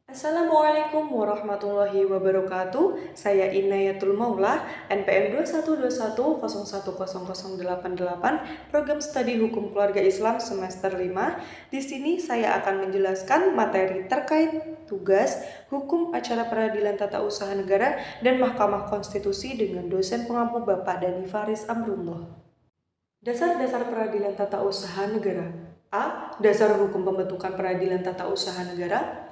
Assalamualaikum warahmatullahi wabarakatuh. Saya Inayatul Maulah, NPM 2121010088, Program Studi Hukum Keluarga Islam semester 5. Di sini saya akan menjelaskan materi terkait tugas hukum acara peradilan tata usaha negara dan Mahkamah Konstitusi dengan dosen pengampu Bapak Dani Faris Amrullah. Dasar-dasar peradilan tata usaha negara. A. Dasar hukum pembentukan peradilan tata usaha negara.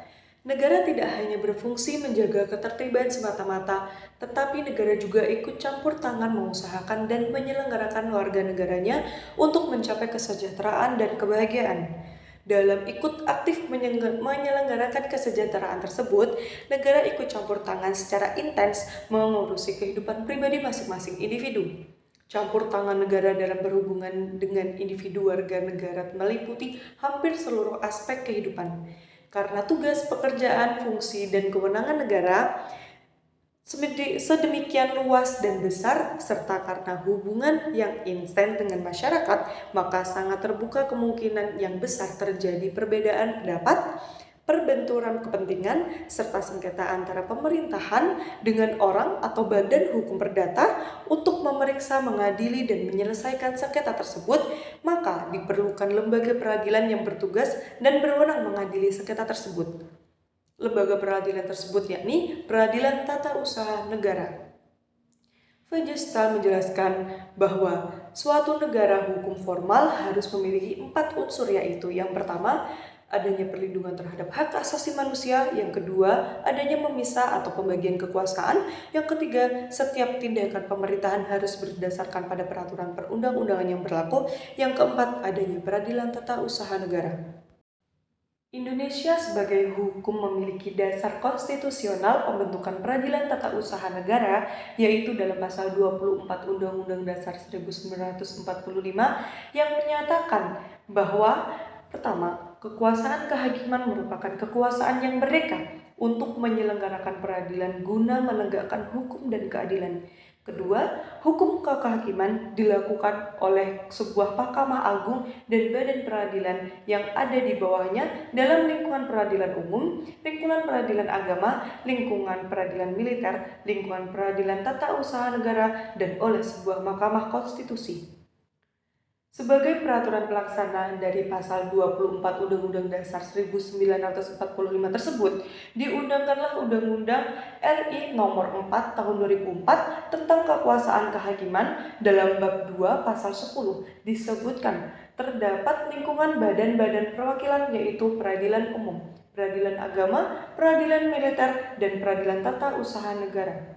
Negara tidak hanya berfungsi menjaga ketertiban semata-mata, tetapi negara juga ikut campur tangan mengusahakan dan menyelenggarakan warga negaranya untuk mencapai kesejahteraan dan kebahagiaan. Dalam ikut aktif menyelenggarakan kesejahteraan tersebut, negara ikut campur tangan secara intens mengurusi kehidupan pribadi masing-masing individu. Campur tangan negara dalam berhubungan dengan individu warga negara meliputi hampir seluruh aspek kehidupan. Karena tugas, pekerjaan, fungsi, dan kewenangan negara sedemikian luas dan besar, serta karena hubungan yang intens dengan masyarakat, maka sangat terbuka kemungkinan yang besar terjadi perbedaan pendapat, perbenturan kepentingan, serta sengketa antara pemerintahan dengan orang atau badan hukum perdata untuk memeriksa, mengadili, dan menyelesaikan sengketa tersebut, maka diperlukan lembaga peradilan yang bertugas dan berwenang mengadili sengketa tersebut. Lembaga peradilan tersebut yakni Peradilan Tata Usaha Negara. Vegestal menjelaskan bahwa suatu negara hukum formal harus memiliki 4 unsur, yaitu yang pertama, adanya perlindungan terhadap hak asasi manusia, yang kedua, adanya memisah atau pembagian kekuasaan, yang ketiga, setiap tindakan pemerintahan harus berdasarkan pada peraturan perundang-undangan yang berlaku, yang keempat, adanya peradilan tata usaha negara. Indonesia sebagai hukum memiliki dasar konstitusional pembentukan peradilan tata usaha negara, yaitu dalam pasal 24 Undang-Undang Dasar 1945 yang menyatakan bahwa pertama, kekuasaan kehakiman merupakan kekuasaan yang merdeka untuk menyelenggarakan peradilan guna menegakkan hukum dan keadilan. Kedua, hukum kehakiman dilakukan oleh sebuah Mahkamah Agung dan badan peradilan yang ada di bawahnya dalam lingkungan peradilan umum, lingkungan peradilan agama, lingkungan peradilan militer, lingkungan peradilan tata usaha negara, dan oleh sebuah Mahkamah Konstitusi. Sebagai peraturan pelaksana dari pasal 24 Undang-Undang Dasar 1945 tersebut, diundangkanlah Undang-Undang RI Nomor 4 Tahun 2004 tentang kekuasaan kehakiman. Dalam bab 2 pasal 10 disebutkan terdapat lingkungan badan-badan perwakilan, yaitu peradilan umum, peradilan agama, peradilan militer, dan peradilan tata usaha negara.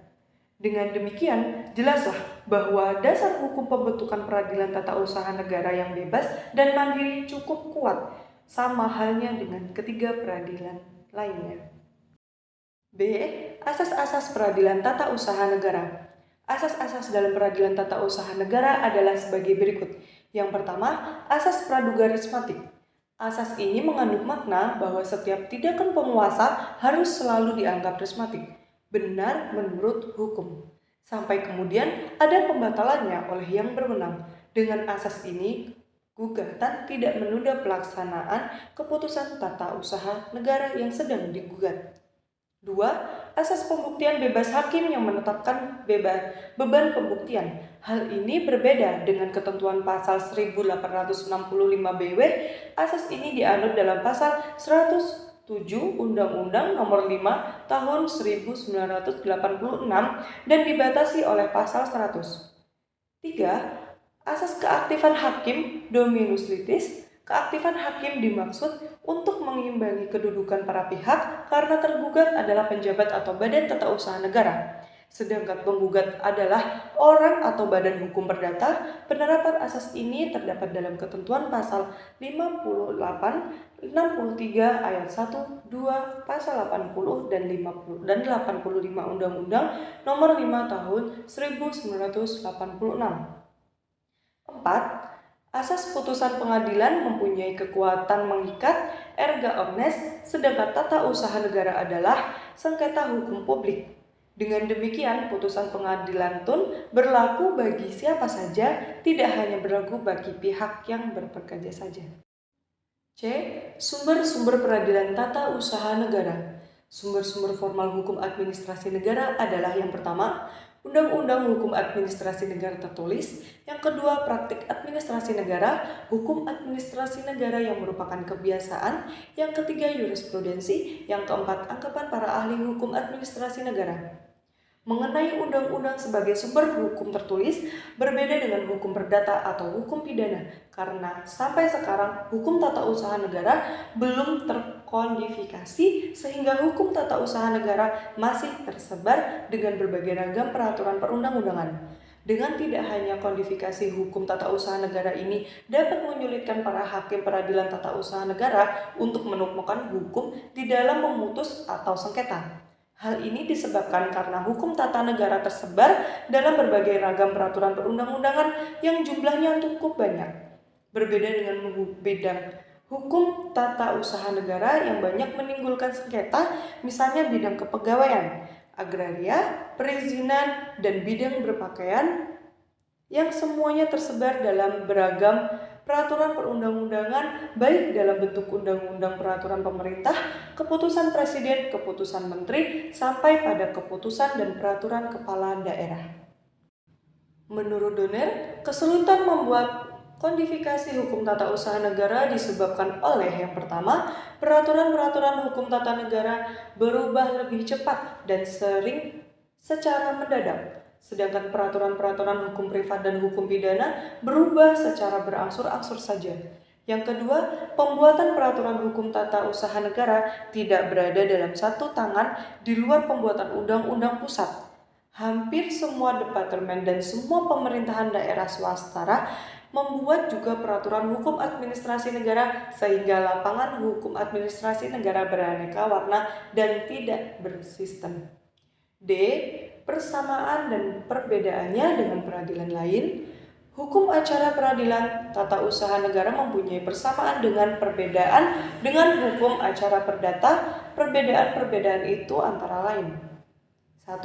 Dengan demikian, jelaslah bahwa dasar hukum pembentukan peradilan tata usaha negara yang bebas dan mandiri cukup kuat, sama halnya dengan ketiga peradilan lainnya. B. Asas-asas peradilan tata usaha negara. Asas-asas dalam peradilan tata usaha negara adalah sebagai berikut. Yang pertama, asas praduga resmatik. Asas ini mengandung makna bahwa setiap tindakan penguasa harus selalu dianggap resmatik, benar menurut hukum, sampai kemudian ada pembatalannya oleh yang berwenang. Dengan asas ini, gugatan tidak menunda pelaksanaan keputusan tata usaha negara yang sedang digugat. 2. Asas pembuktian bebas hakim yang menetapkan beban pembuktian. Hal ini berbeda dengan ketentuan pasal 1865 BW. Asas ini dianut dalam pasal 107 Undang-Undang Nomor 5 Tahun 1986 dan dibatasi oleh pasal 100. 3. Asas keaktifan hakim dominus litis. Keaktifan hakim dimaksud untuk mengimbangi kedudukan para pihak karena tergugat adalah penjabat atau badan tata usaha negara, sedangkan penggugat adalah orang atau badan hukum perdata. Penerapan asas ini terdapat dalam ketentuan pasal 58, 63 ayat 1, 2, pasal 80 dan 50 dan 85 Undang-Undang Nomor 5 Tahun 1986. 4. Asas putusan pengadilan mempunyai kekuatan mengikat erga omnes, sedangkan tata usaha negara adalah sengketa hukum publik. Dengan demikian, putusan pengadilan tun berlaku bagi siapa saja, tidak hanya berlaku bagi pihak yang berpekerja saja. C. Sumber-sumber peradilan tata usaha negara. Sumber-sumber formal hukum administrasi negara adalah yang pertama, Undang-Undang Hukum Administrasi Negara Tertulis, yang kedua, Praktik Administrasi Negara, Hukum Administrasi Negara yang merupakan kebiasaan, yang ketiga, Jurisprudensi, yang keempat, Anggapan para ahli hukum administrasi negara. Mengenai undang-undang sebagai sumber hukum tertulis, berbeda dengan hukum perdata atau hukum pidana, karena sampai sekarang hukum tata usaha negara belum terkodifikasi sehingga hukum tata usaha negara masih tersebar dengan berbagai ragam peraturan perundang-undangan. Dengan tidak hanya kodifikasi hukum tata usaha negara ini dapat menyulitkan para hakim peradilan tata usaha negara untuk menemukan hukum di dalam memutus atau sengketa. Hal ini disebabkan karena hukum tata negara tersebar dalam berbagai ragam peraturan perundang-undangan yang jumlahnya cukup banyak. Berbeda dengan bidang hukum tata usaha negara yang banyak menimbulkan sengketa, misalnya bidang kepegawaian, agraria, perizinan, dan bidang berpakaian, yang semuanya tersebar dalam beragam peraturan perundang-undangan, baik dalam bentuk undang-undang peraturan pemerintah, keputusan presiden, keputusan menteri, sampai pada keputusan dan peraturan kepala daerah. Menurut Donner, kesulitan membuat kodifikasi hukum tata usaha negara disebabkan oleh yang pertama, peraturan-peraturan hukum tata negara berubah lebih cepat dan sering secara mendadak. Sedangkan peraturan-peraturan hukum privat dan hukum pidana berubah secara berangsur-angsur saja. Yang kedua, pembuatan peraturan hukum tata usaha negara tidak berada dalam satu tangan di luar pembuatan undang-undang pusat. Hampir semua departemen dan semua pemerintahan daerah swasta membuat juga peraturan hukum administrasi negara sehingga lapangan hukum administrasi negara beraneka warna dan tidak bersistem. D. Persamaan dan perbedaannya dengan peradilan lain. Hukum acara peradilan tata usaha negara mempunyai persamaan dengan perbedaan dengan hukum acara perdata. Perbedaan-perbedaan itu antara lain: 1.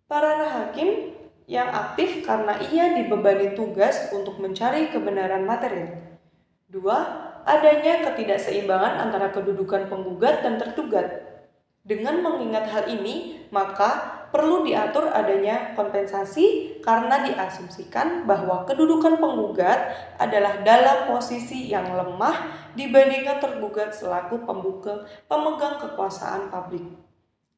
Para hakim yang aktif karena ia dibebani tugas untuk mencari kebenaran material. 2. Adanya ketidakseimbangan antara kedudukan penggugat dan tergugat. Dengan mengingat hal ini, maka perlu diatur adanya kompensasi karena diasumsikan bahwa kedudukan penggugat adalah dalam posisi yang lemah dibandingkan tergugat selaku pemegang kekuasaan publik.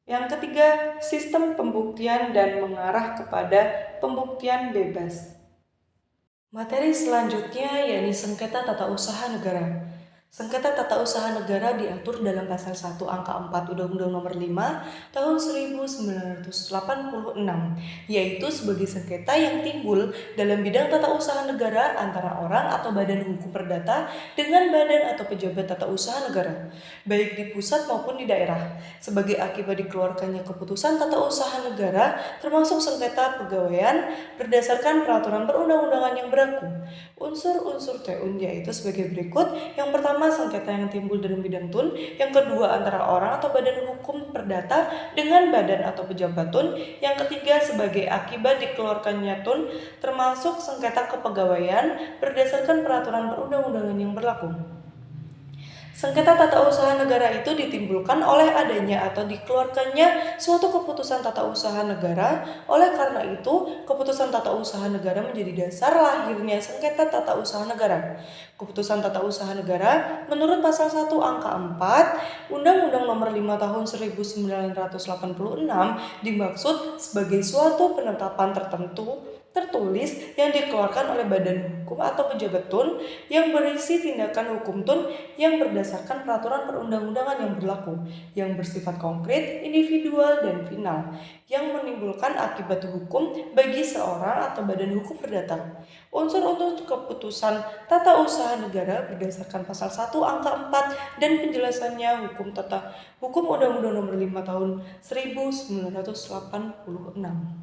Yang ketiga, sistem pembuktian dan mengarah kepada pembuktian bebas. Materi selanjutnya yakni sengketa tata usaha negara. Sengketa tata usaha negara diatur dalam pasal 1 angka 4 Undang-Undang Nomor 5 Tahun 1986, yaitu sebagai sengketa yang timbul dalam bidang tata usaha negara antara orang atau badan hukum perdata dengan badan atau pejabat tata usaha negara, baik di pusat maupun di daerah, sebagai akibat dikeluarkannya keputusan tata usaha negara termasuk sengketa pegawaian berdasarkan peraturan perundang-undangan yang berlaku. Unsur-unsur TUN yaitu sebagai berikut. Yang pertama, sengketa yang timbul dalam bidang TUN. Yang kedua, antara orang atau badan hukum perdata dengan badan atau pejabat TUN. Yang ketiga, sebagai akibat dikeluarkannya TUN, termasuk sengketa kepegawaian berdasarkan peraturan perundang-undangan yang berlaku. Sengketa tata usaha negara itu ditimbulkan oleh adanya atau dikeluarkannya suatu keputusan tata usaha negara. Oleh karena itu, keputusan tata usaha negara menjadi dasar lahirnya sengketa tata usaha negara. Keputusan tata usaha negara menurut pasal 1 angka 4 Undang-Undang Nomor 5 Tahun 1986 dimaksud sebagai suatu penetapan tertulis yang dikeluarkan oleh badan hukum atau pejabat TUN yang berisi tindakan hukum TUN yang berdasarkan peraturan perundang-undangan yang berlaku, yang bersifat konkret, individual, dan final, yang menimbulkan akibat hukum bagi seorang atau badan hukum perdata. Unsur-unsur keputusan tata usaha negara berdasarkan pasal 1 angka 4 dan penjelasannya hukum Undang-Undang Nomor 5 Tahun 1986.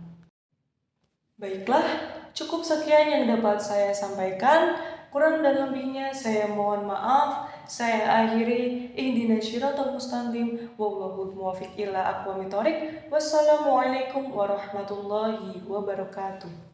Baiklah, cukup sekian yang dapat saya sampaikan. Kurang dan lebihnya saya mohon maaf. Saya akhiri. Ihdinas syiratal mustaqim. Wallahul muwaffiq ila aqwamit thoriq. Wassalamualaikum warahmatullahi wabarakatuh.